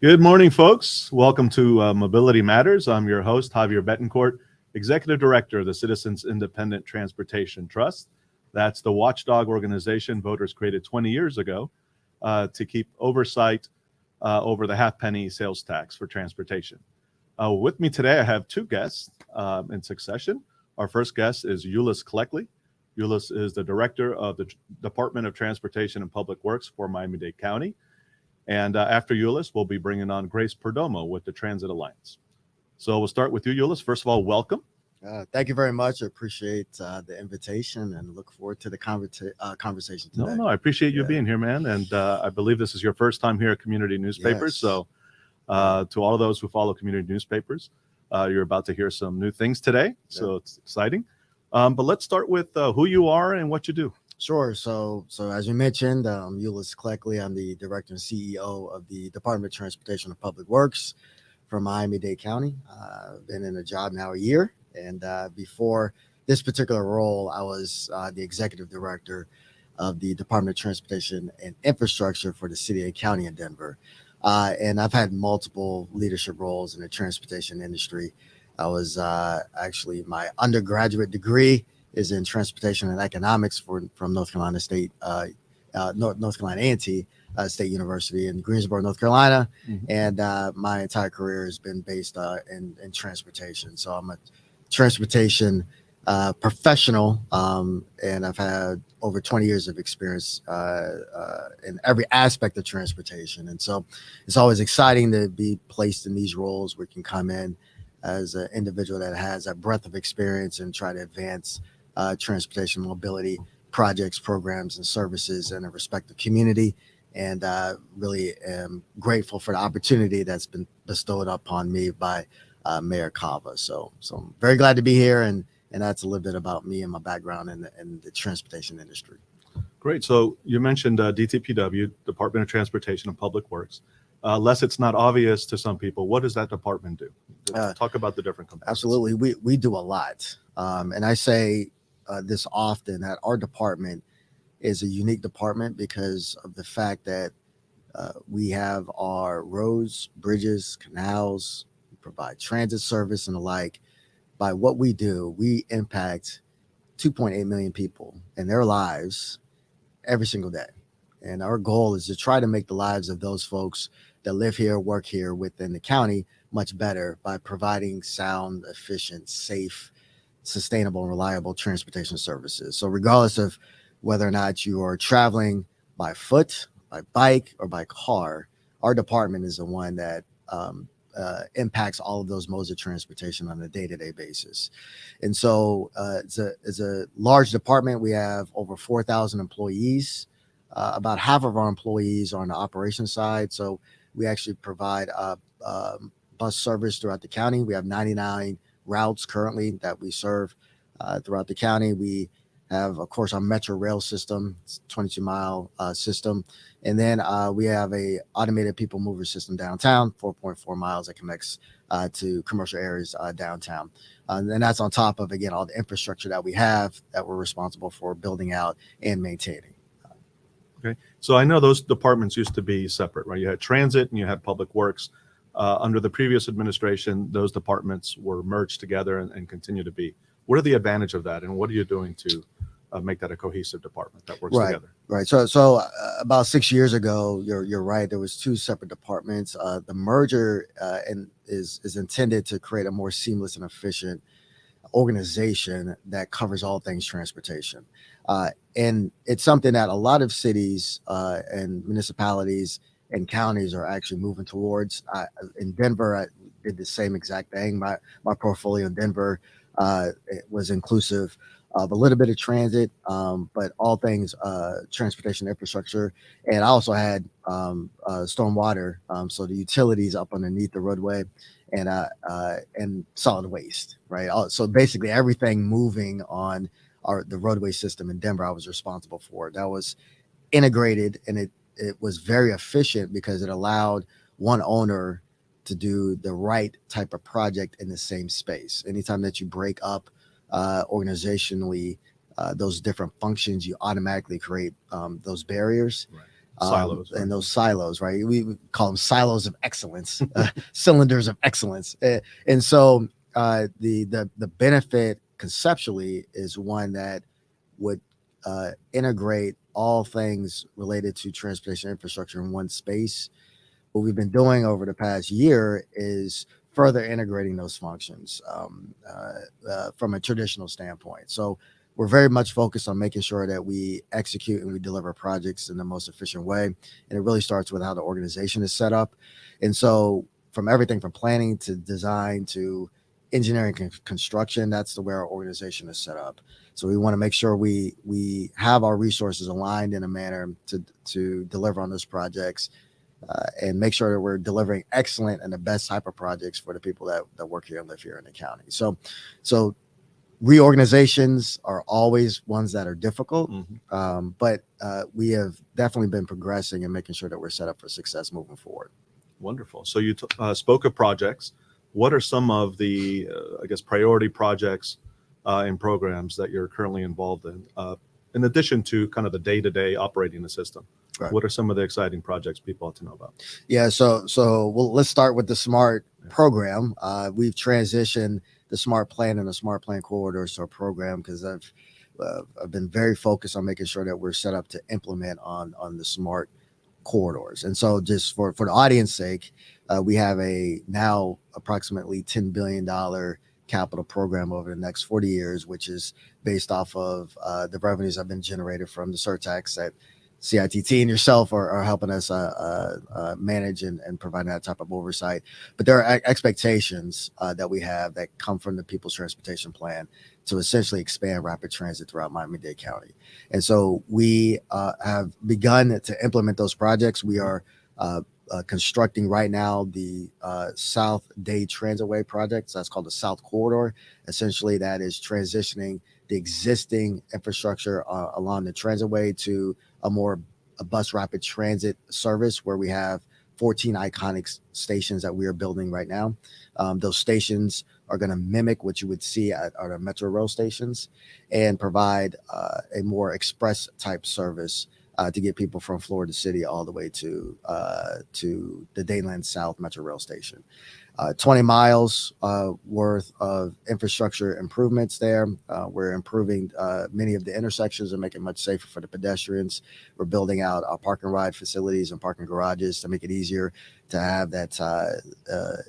Good morning, folks. Welcome to Mobility Matters. I'm your host, Javier Betancourt, Executive Director of the Citizens Independent Transportation Trust. That's the watchdog organization voters created 20 years ago to keep oversight over the half-penny sales tax for transportation. With me today, I have two guests in succession. Our first guest is Eulois Cleckley. Eulois is the Director of the Department of Transportation and Public Works for Miami-Dade County. And after Eulois, we'll be bringing on Grace Perdomo with the Transit Alliance. So we'll start with you, Eulois. First of all, welcome. Thank you very much. I appreciate the invitation and look forward to the conversation today. No, I appreciate you being here, man. And I believe this is your first time here at Community Newspapers. Yes. So to all of those who follow Community Newspapers, you're about to hear some new things today. So it's exciting. But let's start with who you are and what you do. Sure. So as you mentioned, Eulois Cleckley. I'm the Director and CEO of the Department of Transportation and Public Works for Miami-Dade County. I've been in the job now a year. And before this particular role, I was the Executive Director of the Department of Transportation and Infrastructure for the City and County of Denver. And I've had multiple leadership roles in the transportation industry. I was actually, my undergraduate degree is in transportation and economics from North Carolina State, North Carolina A&T State University in Greensboro, North Carolina. Mm-hmm. And my entire career has been based in transportation. So I'm a transportation professional, and I've had over 20 years of experience in every aspect of transportation. And so it's always exciting to be placed in these roles where you can come in as an individual that has a breadth of experience and try to advance transportation mobility projects, programs, and services in a respective community. And really am grateful for the opportunity that's been bestowed upon me by Mayor Cava. So I'm very glad to be here, and that's a little bit about me and my background in the transportation industry. Great. So you mentioned DTPW, Department of Transportation and Public Works. Lest it's not obvious to some people, what does that department do? Talk about the different components. Absolutely. We do a lot. And I say this often, that our department is a unique department because of the fact that we have our roads, bridges, canals, we provide transit service and the like. By what we do, we impact 2.8 million people and their lives every single day. And our goal is to try to make the lives of those folks that live here, work here within the county much better by providing sound, efficient, safe, sustainable, and reliable transportation services. So regardless of whether or not you are traveling by foot, by bike, or by car, our department is the one that impacts all of those modes of transportation on a day-to-day basis. And so it's a large department. We have over 4,000 employees. About half of our employees are on the operations side. So we actually provide bus service throughout the county. We have 99 routes currently that we serve throughout the county. We have, of course, our metro rail system, 22-mile system. And then we have a automated people mover system downtown, 4.4 miles that connects to commercial areas downtown. And that's on top of, again, all the infrastructure that we have that we're responsible for building out and maintaining. Okay. So I know those departments used to be separate, right? You had transit and you had public works. Under the previous administration, those departments were merged together and continue to be. What are the advantage of that, and what are you doing to make that a cohesive department that works together? Right. So about 6 years ago, you're right. There was two separate departments. The merger is intended to create a more seamless and efficient organization that covers all things transportation. And it's something that a lot of cities and municipalities and counties are actually moving towards. In Denver, I did the same exact thing. My portfolio in Denver it was inclusive of a little bit of transit, but all things transportation infrastructure. And I also had stormwater, so the utilities up underneath the roadway, and solid waste, right? So basically everything moving on the roadway system in Denver, I was responsible for. That was integrated, and it was very efficient because it allowed one owner to do the right type of project in the same space. Anytime that you break up organizationally those different functions, you automatically create those barriers. Silos, right? And those silos, right? We call them silos of excellence, cylinders of excellence. And so the benefit conceptually is one that would integrate all things related to transportation infrastructure in one space. What we've been doing over the past year is further integrating those functions from a traditional standpoint. So we're very much focused on making sure that we execute and we deliver projects in the most efficient way. And it really starts with how the organization is set up. And so from everything from planning to design to engineering construction, that's the way our organization is set up. So we want to make sure we have our resources aligned in a manner to deliver on those projects and make sure that we're delivering excellent and the best type of projects for the people that work here and live here in the county. So reorganizations are always ones that are difficult, but we have definitely been progressing and making sure that we're set up for success moving forward. Wonderful. So you spoke of projects. What are some of the, I guess, priority projects and programs that you're currently involved in addition to kind of the day-to-day operating the system? Right. What are some of the exciting projects people ought to know about? Yeah, so well, let's start with the SMART program. We've transitioned the SMART plan and the SMART plan corridors to a program because I've been very focused on making sure that we're set up to implement on the SMART corridors. And so just for the audience sake, we have a now approximately $10 billion capital program over the next 40 years, which is based off of the revenues that have been generated from the surtax that CITT and yourself are helping us manage and provide that type of oversight. But there are expectations that we have that come from the People's Transportation Plan to essentially expand rapid transit throughout Miami-Dade County. And so we have begun to implement those projects. We are constructing right now the South Dade Transitway project. So that's called the South Corridor. Essentially, that is transitioning the existing infrastructure along the transitway to a bus rapid transit service where we have 14 iconic stations that we are building right now. Those stations are going to mimic what you would see at our Metro Rail stations and provide a more express type service to get people from Florida City all the way to the Dadeland South Metro Rail station. 20 miles worth of infrastructure improvements there. We're improving many of the intersections and making it much safer for the pedestrians. We're building out our park and ride facilities and parking garages to make it easier to have that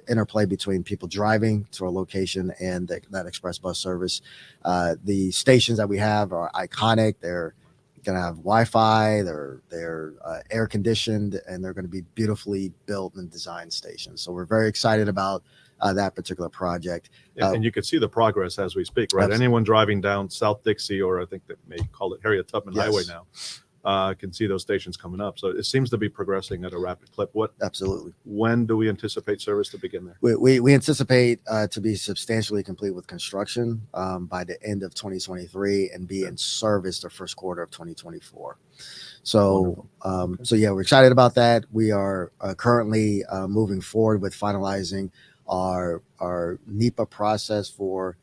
interplay between people driving to a location and that express bus service. The stations that we have are iconic. They're going to have Wi-Fi, they're air conditioned, and they're going to be beautifully built and designed stations. So we're very excited about that particular project. And you can see the progress as we speak, right? Absolutely. Anyone driving down South Dixie, or I think they may call it Harriet Tubman Highway now, can see those stations coming up. So it seems to be progressing at a rapid clip. Absolutely. When do we anticipate service to begin there? We anticipate to be substantially complete with construction by the end of 2023 and be in service the first quarter of 2024. So, so yeah, we're excited about that. We are currently moving forward with finalizing our NEPA process for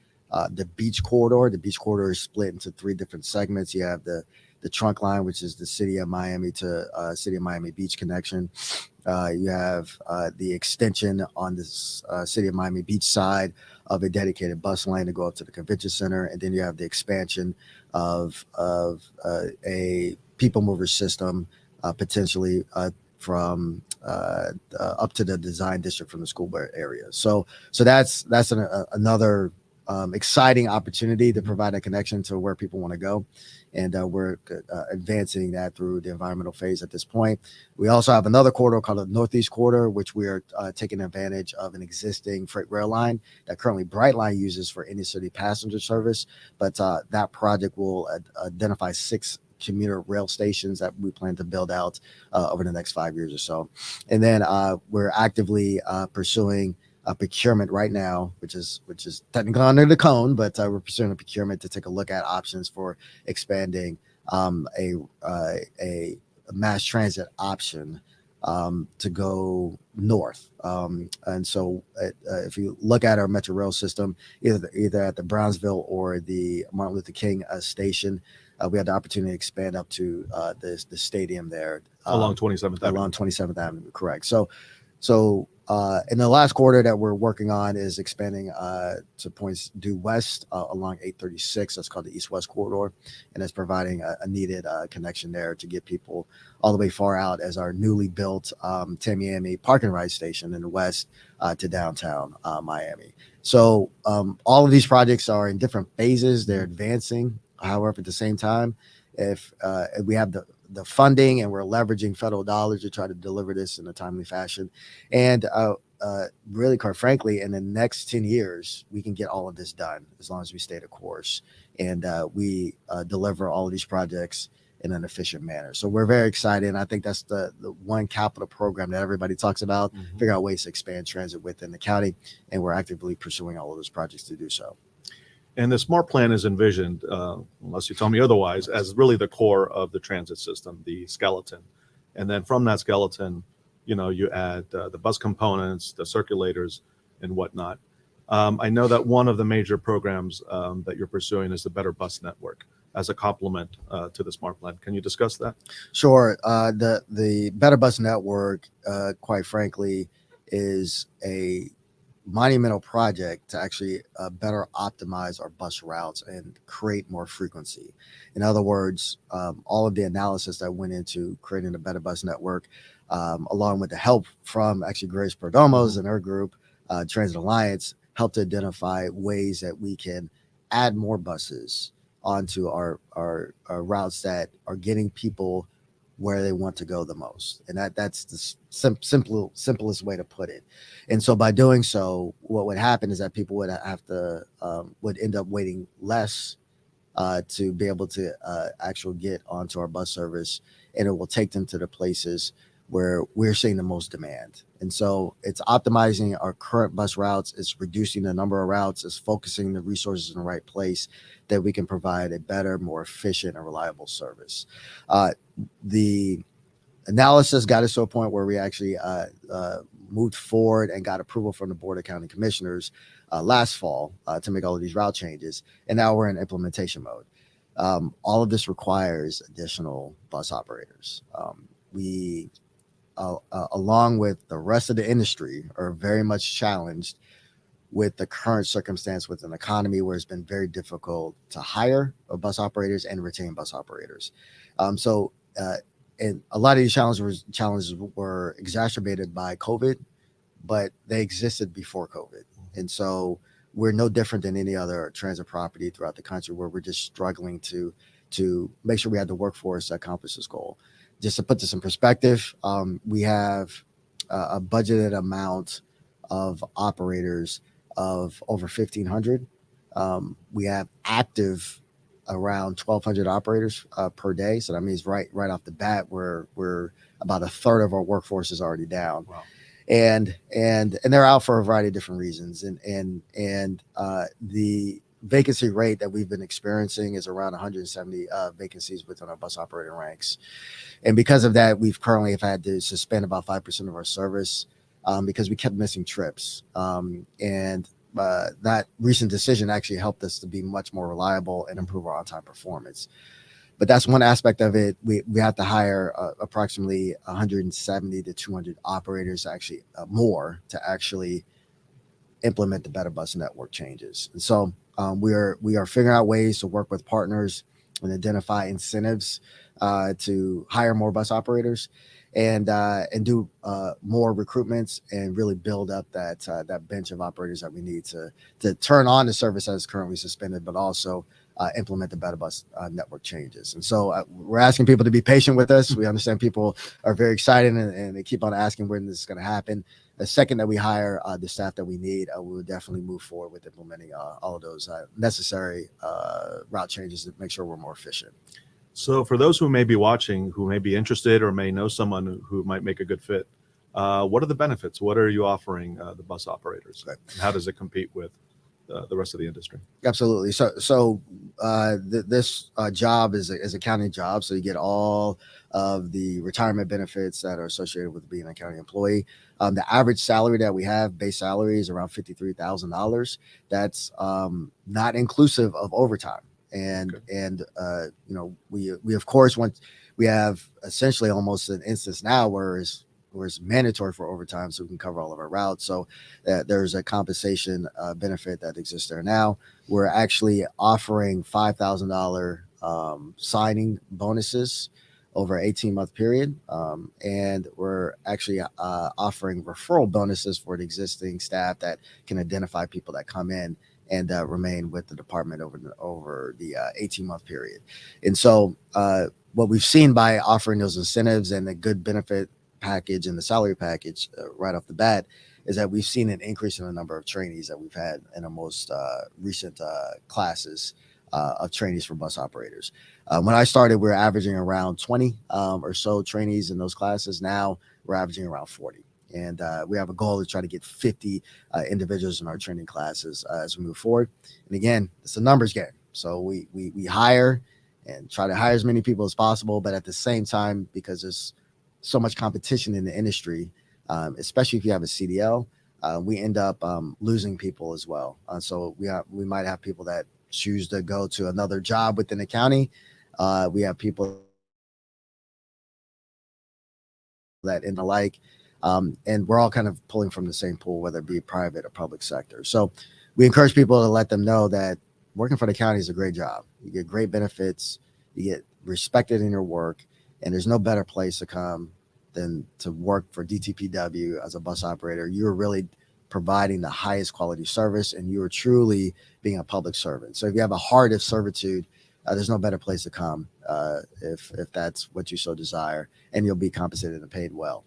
the beach corridor. The beach corridor is split into 3 different segments. You have the trunk line, which is the City of Miami to City of Miami Beach connection. You have the extension on this City of Miami Beach side of a dedicated bus lane to go up to the convention center, and then you have the expansion of a people mover system potentially from up to the design district from the school area. So that's another exciting opportunity to provide a connection to where people want to go. And we're advancing that through the environmental phase at this point. We also have another corridor called the Northeast Corridor, which we are taking advantage of an existing freight rail line that currently Brightline uses for any city passenger service. But that project will identify 6 commuter rail stations that we plan to build out over the next 5 years or so. And then we're actively pursuing a procurement right now, which is technically under the cone, but we're pursuing a procurement to take a look at options for expanding a mass transit option to go north. And so if you look at our Metro Rail system, either at the Brownsville or the Martin Luther King station, we had the opportunity to expand up to the stadium there along 27th Avenue. Along 27th Avenue, correct. So in the last quarter that we're working on is expanding to points due west along 836. That's called the east-west corridor, and it's providing a needed connection there to get people all the way far out as our newly built Miami Park and Ride station in the west to downtown Miami. So all of these projects are in different phases. They're advancing. However, at the same time, if we have the funding and we're leveraging federal dollars to try to deliver this in a timely fashion. And really, quite frankly, in the next 10 years, we can get all of this done as long as we stay the course and we deliver all of these projects in an efficient manner. So we're very excited. And I think that's the one capital program that everybody talks about, figure out ways to expand transit within the county. And we're actively pursuing all of those projects to do so. And the SMART plan is envisioned, unless you tell me otherwise, as really the core of the transit system, the skeleton. And then from that skeleton, you add the bus components, the circulators, and whatnot. I know that one of the major programs that you're pursuing is the Better Bus Network as a complement to the SMART plan. Can you discuss that? Sure. The Better Bus Network, quite frankly, is a monumental project to actually better optimize our bus routes and create more frequency. In other words, all of the analysis that went into creating a Better Bus Network, along with the help from actually Grace Perdomo's and her group, Transit Alliance, helped to identify ways that we can add more buses onto our routes that are getting people where they want to go the most. And that's the simplest way to put it. And so by doing so, what would happen is that people would have to, would end up waiting less to be able to actually get onto our bus service. And it will take them to the places where we're seeing the most demand. And so it's optimizing our current bus routes, it's reducing the number of routes, it's focusing the resources in the right place that we can provide a better, more efficient and reliable service. The analysis got us to a point where we actually moved forward and got approval from the Board of County Commissioners last fall to make all of these route changes. And now we're in implementation mode. All of this requires additional bus operators. We along with the rest of the industry, are very much challenged with the current circumstance with an economy where it's been very difficult to hire bus operators and retain bus operators. And a lot of these challenges were exacerbated by COVID, but they existed before COVID. And so we're no different than any other transit property throughout the country where we're just struggling to make sure we have the workforce to accomplish this goal. Just to put this in perspective, we have a budgeted amount of operators of over 1,500. We have active around 1,200 operators per day. So that means right off the bat, we're about a third of our workforce is already down. Wow. And they're out for a variety of different reasons. And the vacancy rate that we've been experiencing is around 170 vacancies within our bus operator ranks. And because of that, we've currently have had to suspend about 5% of our service because we kept missing trips. And that recent decision actually helped us to be much more reliable and improve our on-time performance. But that's one aspect of it. We have to hire approximately 170 to 200 operators, actually more, to actually implement the Better Bus Network changes. And so we are figuring out ways to work with partners and identify incentives to hire more bus operators and do more recruitments and really build up that bench of operators that we need to turn on the service that is currently suspended, but also implement the Better Bus Network changes. And so we're asking people to be patient with us. We understand people are very excited and they keep on asking when this is going to happen. The second that we hire the staff that we need, we will definitely move forward with implementing all of those necessary route changes to make sure we're more efficient. So for those who may be watching, who may be interested or may know someone who might make a good fit, what are the benefits? What are you offering the bus operators? Right. And how does it compete with the rest of the industry? Absolutely. So this job is a county job. So you get all of the retirement benefits that are associated with being a county employee. The average salary that we have, base salary, is around $53,000. That's not inclusive of overtime. And okay. we of course want We have essentially almost an instance now where it's mandatory for overtime, so we can cover all of our routes. So there's a compensation benefit that exists there now. We're actually offering $5,000 signing bonuses over an 18-month period. And we're actually offering referral bonuses for the existing staff that can identify people that come in and remain with the department over the 18-month period. And so what we've seen by offering those incentives and the good benefit package and the salary package right off the bat is that we've seen an increase in the number of trainees that we've had in our most recent classes of trainees for bus operators. When I started, we were averaging around 20 or so trainees in those classes. Now we're averaging around 40. And we have a goal to try to get 50 individuals in our training classes as we move forward. And again, it's a numbers game. So we hire and try to hire as many people as possible. But at the same time, because there's so much competition in the industry, especially if you have a CDL, we end up losing people as well. So we might have people that choose to go to another job within the county. We have people that in the like, and we're all kind of pulling from the same pool, whether it be private or public sector. So we encourage people to let them know that working for the county is a great job. You get great benefits, you get respected in your work, and there's no better place to come than to work for DTPW as a bus operator. You're really providing the highest quality service, and you are truly being a public servant. So if you have a heart of servitude, there's no better place to come if that's what you so desire, and you'll be compensated and paid well.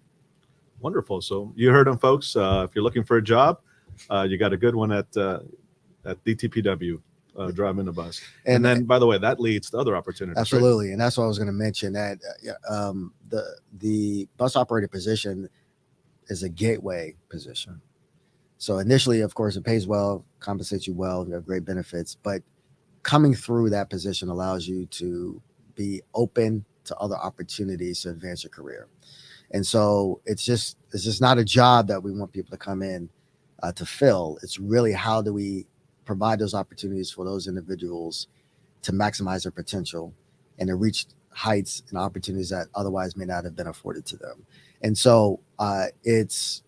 Wonderful. So you heard them, folks. If you're looking for a job, you got a good one at DTPW. Driving a bus, and then, by the way, that leads to other opportunities. Absolutely, right? And that's what I was going to mention. That the bus operator position is a gateway position. So initially, of course, it pays well, compensates you well, you have great benefits, but coming through that position allows you to be open to other opportunities to advance your career. And so it's just not a job that we want people to come in to fill. It's really how do we provide those opportunities for those individuals to maximize their potential and to reach heights and opportunities that otherwise may not have been afforded to them. And so it's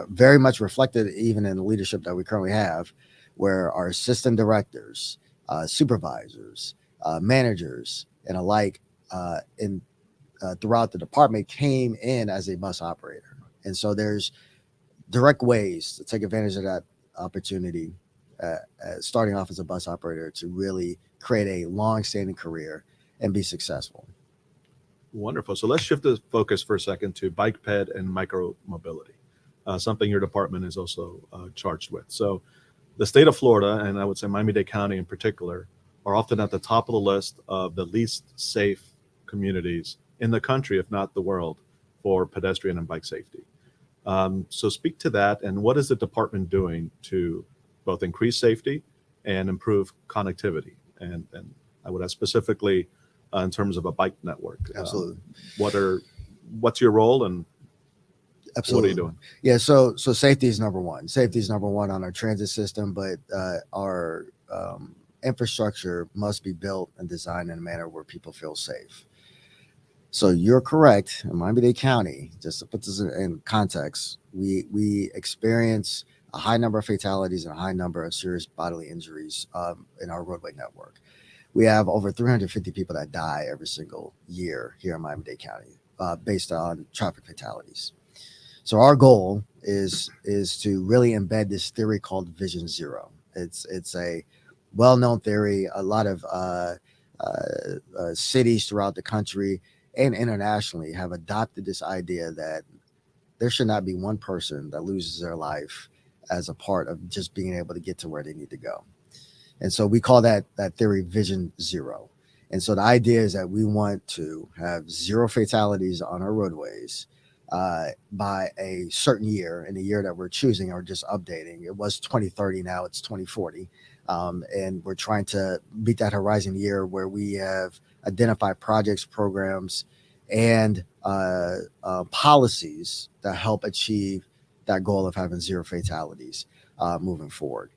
very much reflected even in the leadership that we currently have, where our assistant directors, supervisors, managers, and alike throughout the department came in as a bus operator. And so there's direct ways to take advantage of that opportunity, starting off as a bus operator, to really create a long-standing career and be successful. Wonderful. So let's shift the focus for a second to bike ped and micro mobility, something your department is also charged with. So the state of Florida, and I would say Miami-Dade County in particular, are often at the top of the list of the least safe communities in the country, if not the world, for pedestrian and bike safety. So speak to that, and what is the department doing to both increase safety and improve connectivity? And I would ask specifically in terms of a bike network. Absolutely. What's your role, and Absolutely. what are you doing? Yeah, so safety is number one. Safety is number one on our transit system, but our infrastructure must be built and designed in a manner where people feel safe. So you're correct. In Miami-Dade County, just to put this in context, we experience a high number of fatalities and a high number of serious bodily injuries in our roadway network. We have over 350 people that die every single year here in Miami-Dade County based on traffic fatalities. So our goal is to really embed this theory called Vision Zero. It's a well-known theory. A lot of cities throughout the country and internationally have adopted this idea that there should not be one person that loses their life as a part of just being able to get to where they need to go. And so we call that theory Vision Zero. And so the idea is that we want to have zero fatalities on our roadways by a certain year, in the year that we're choosing or just updating. It was 2030, now it's 2040. And we're trying to meet that horizon year where we have identified projects, programs, and policies that help achieve that goal of having zero fatalities moving forward.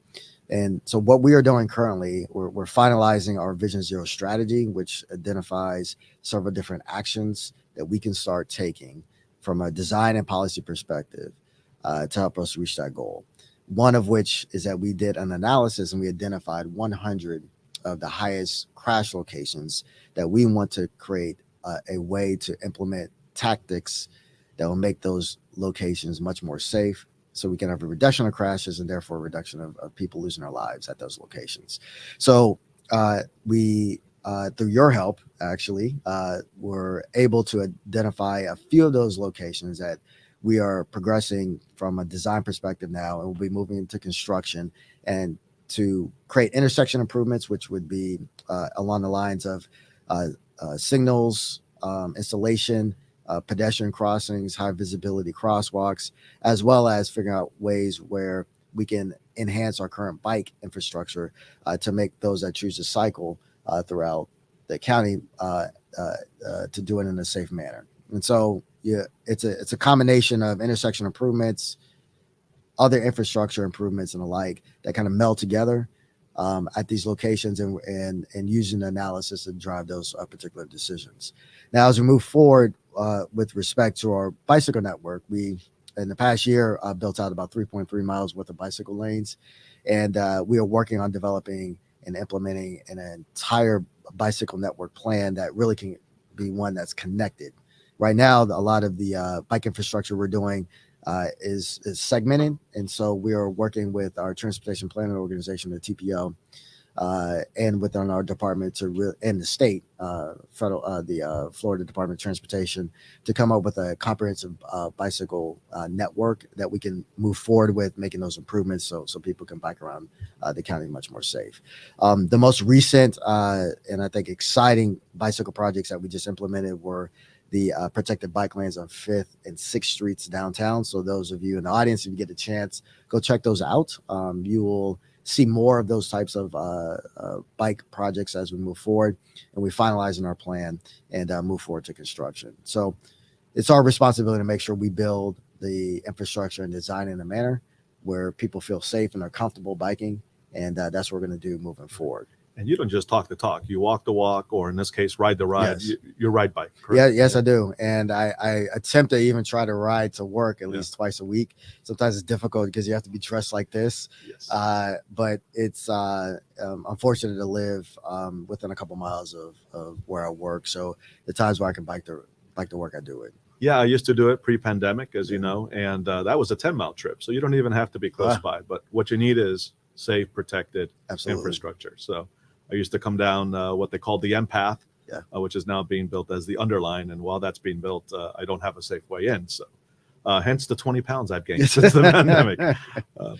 And so what we are doing currently, we're finalizing our Vision Zero strategy, which identifies several different actions that we can start taking from a design and policy perspective to help us reach that goal. One of which is that we did an analysis and we identified 100 of the highest crash locations that we want to create a way to implement tactics that will make those locations much more safe, so we can have a reduction of crashes and therefore a reduction of people losing their lives at those locations. So we, through your help, actually, were able to identify a few of those locations that we are progressing from a design perspective now, and we'll be moving into construction and to create intersection improvements, which would be along the lines of signals, installation, pedestrian crossings, high visibility crosswalks, as well as figuring out ways where we can enhance our current bike infrastructure to make those that choose to cycle throughout the county to do it in a safe manner. And so, yeah, it's a combination of intersection improvements, other infrastructure improvements, and the like that kind of meld together at these locations, and using the analysis to drive those particular decisions. Now, as we move forward with respect to our bicycle network, we, in the past year, built out about 3.3 miles worth of bicycle lanes, and we are working on developing and implementing an entire bicycle network plan that really can be one that's connected. Right now, a lot of the bike infrastructure we're doing is segmented, and so we are working with our transportation planning organization, the TPO, and within our department and the state, the Florida Department of Transportation, to come up with a comprehensive bicycle network that we can move forward with, making those improvements so people can bike around the county much more safe. The most recent and I think exciting bicycle projects that we just implemented were the protected bike lanes on 5th and 6th Streets downtown. So those of you in the audience, if you get a chance, go check those out. You will see more of those types of bike projects as we move forward, and we finalize in our plan and move forward to construction. So it's our responsibility to make sure we build the infrastructure and design in a manner where people feel safe and are comfortable biking, and that's what we're going to do moving forward. And you don't just talk the talk, you walk the walk, or in this case, ride the ride. Yes. You ride bike, correct? Yeah, yes, I do. And I attempt to even try to ride to work at least twice a week. Sometimes it's difficult because you have to be dressed like this. Yes. But it's I'm fortunate to live within a couple miles of where I work. So the times where I can bike to work, I do it. Yeah, I used to do it pre-pandemic, as you know, and that was a 10-mile trip. So you don't even have to be close by. But what you need is safe, protected infrastructure. So I used to come down what they called the M path, which is now being built as the underline. And while that's being built, I don't have a safe way in. So hence the 20 pounds I've gained since the pandemic.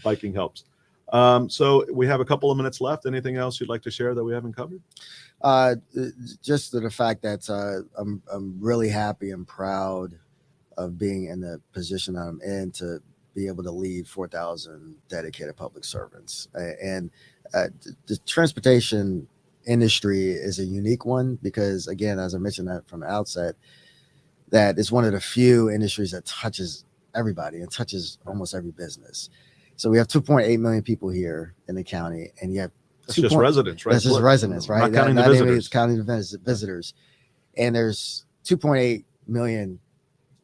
Biking helps. So we have a couple of minutes left. Anything else you'd like to share that we haven't covered? Just the fact that I'm really happy and proud of being in the position that I'm in to be able to lead 4,000 dedicated public servants. And the transportation industry is a unique one because, again, as I mentioned that from the outset, that it's one of the few industries that touches everybody and touches almost every business. So we have 2.8 million people here in the county, and you have that's just residents, right? That's just residents, right? Not counting the visitors. It's counting the visitors. And there's 2.8 million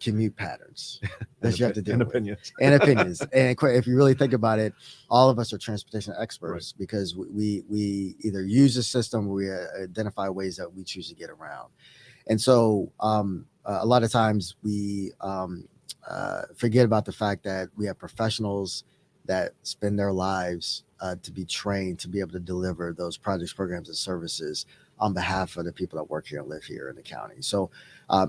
commute patterns that you have to deal with. Opinions. And opinions. And if you really think about it, all of us are transportation experts because we either use the system or we identify ways that we choose to get around. And so a lot of times we forget about the fact that we have professionals that spend their lives to be trained to be able to deliver those projects, programs, and services on behalf of the people that work here and live here in the county. So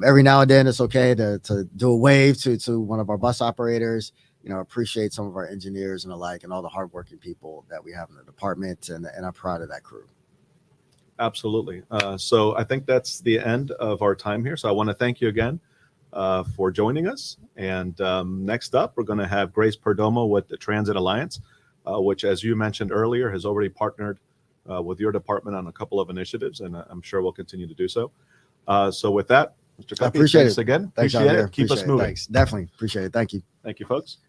every now and then it's okay to do a wave to one of our bus operators, appreciate some of our engineers and the like, and all the hardworking people that we have in the department, and I'm proud of that crew. Absolutely. So I think that's the end of our time here. So I want to thank you again for joining us. And next up, we're going to have Grace Perdomo with the Transit Alliance, which, as you mentioned earlier, has already partnered with your department on a couple of initiatives, and I'm sure we'll continue to do so. So with that, Mr. Cleckley, appreciate thanks it again. Thanks, appreciate Javier. it. Keep us moving. Thanks. Definitely appreciate it. Thank you. Thank you, folks.